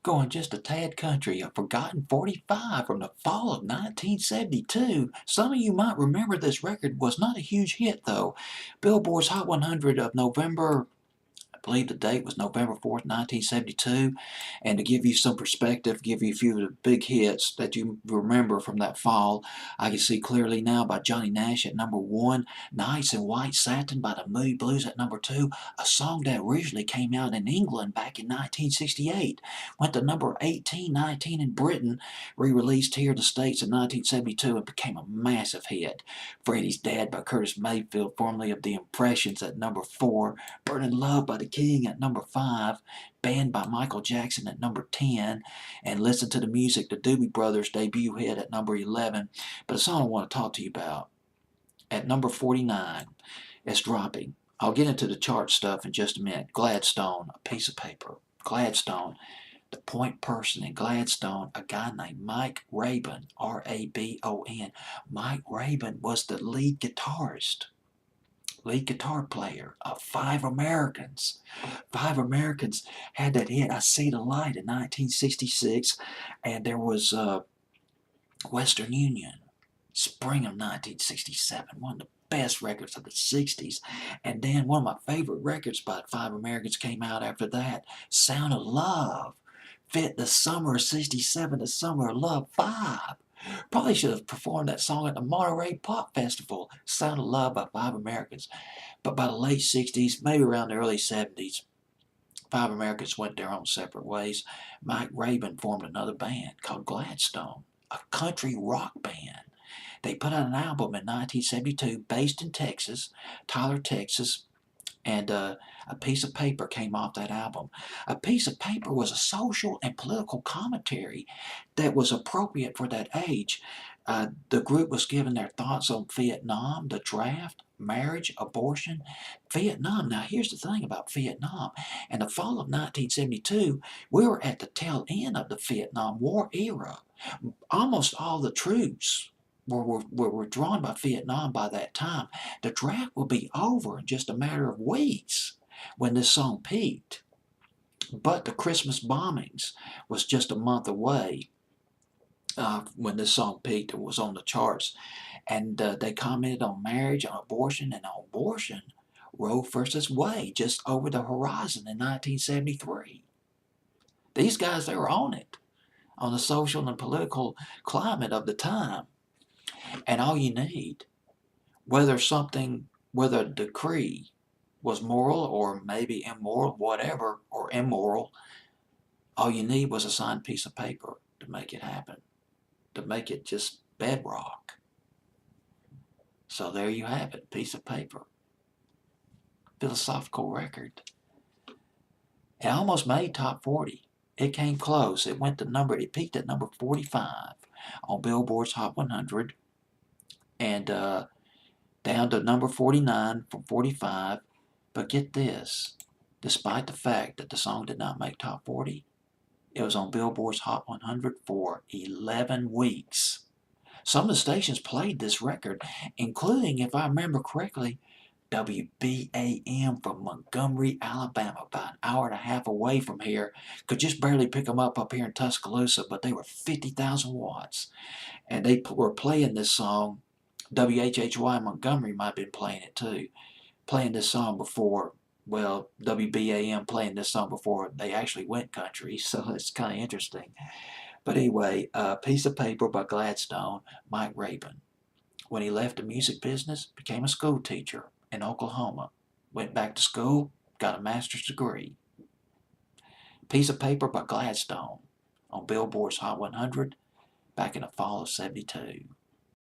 Going just a tad country, a forgotten 45 from the fall of 1972. Some of you might remember this record was not a huge hit though. Billboard's Hot 100 of November, I believe the date was November 4th, 1972. And to give you some perspective, give you a few of the big hits that you remember from that fall, I Can See Clearly Now by Johnny Nash at number 1, Nights in White Satin by the Moody Blues at number 2, a song that originally came out in England back in 1968, went to number 18, 19 in Britain, re-released here in the States in 1972 and became a massive hit. Freddie's Dad by Curtis Mayfield, formerly of The Impressions, at number 4, Burning Love by The King at number 5, Banned by Michael Jackson at number 10, and Listen to the Music, the Doobie Brothers' debut hit at number 11. But the song I want to talk to you about at number 49 is dropping. I'll get into the chart stuff in just a minute. Gladstone, A Piece of Paper. Gladstone, the point person in Gladstone, a guy named Mike Rabin, R-A-B-O-N. Mike Rabin was the lead guitar player of Five Americans. Five Americans had that hit, I See the Light, in 1966, and there was Western Union, spring of 1967, one of the best records of the 60s. And then one of my favorite records by Five Americans came out after that, Sound of Love. Fit the summer of 67, the summer of love vibe. Probably should have performed that song at the Monterey Pop Festival, Sound of Love by Five Americans. But by the late 60s, maybe around the early 70s, Five Americans went their own separate ways. Mike Rabin formed another band called Gladstone, a country rock band. They put out an album in 1972 based in Texas, Tyler, Texas, and A Piece of Paper came off that album. A Piece of Paper was a social and political commentary that was appropriate for that age. The group was giving their thoughts on Vietnam, the draft, marriage, abortion, Vietnam. Now, here's the thing about Vietnam. In the fall of 1972, we were at the tail end of the Vietnam War era. Almost all the troops were drawn by Vietnam by that time. The draft will be over in just a matter of weeks when this song peaked. But the Christmas bombings was just a month away when this song peaked. It was on the charts. And they commented on marriage, on abortion, and on abortion, Roe versus Wade, just over the horizon in 1973. These guys, they were on it, on the social and political climate of the time. And all you need, whether a decree was moral or maybe immoral, whatever, or immoral, all you need was a signed piece of paper to make it happen, to make it just bedrock. So there you have it, piece of paper. Philosophical record. It almost made top 40. It came close. It peaked at number 45 on Billboard's Hot 100. And down to number 49 from 45. But get this, despite the fact that the song did not make top 40, it was on Billboard's Hot 100 for 11 weeks. Some of the stations played this record, including, if I remember correctly, WBAM from Montgomery, Alabama, about an hour and a half away from here. Could just barely pick them up here in Tuscaloosa, but they were 50,000 watts. And they were playing this song. WHHY Montgomery might have been playing it too. Playing this song before, well, WBAM playing this song before they actually went country, so it's kind of interesting. But anyway, Piece of Paper by Gladstone, Mike Rabin. When he left the music business, became a school teacher in Oklahoma. Went back to school, got a master's degree. Piece of Paper by Gladstone on Billboard's Hot 100 back in the fall of 72.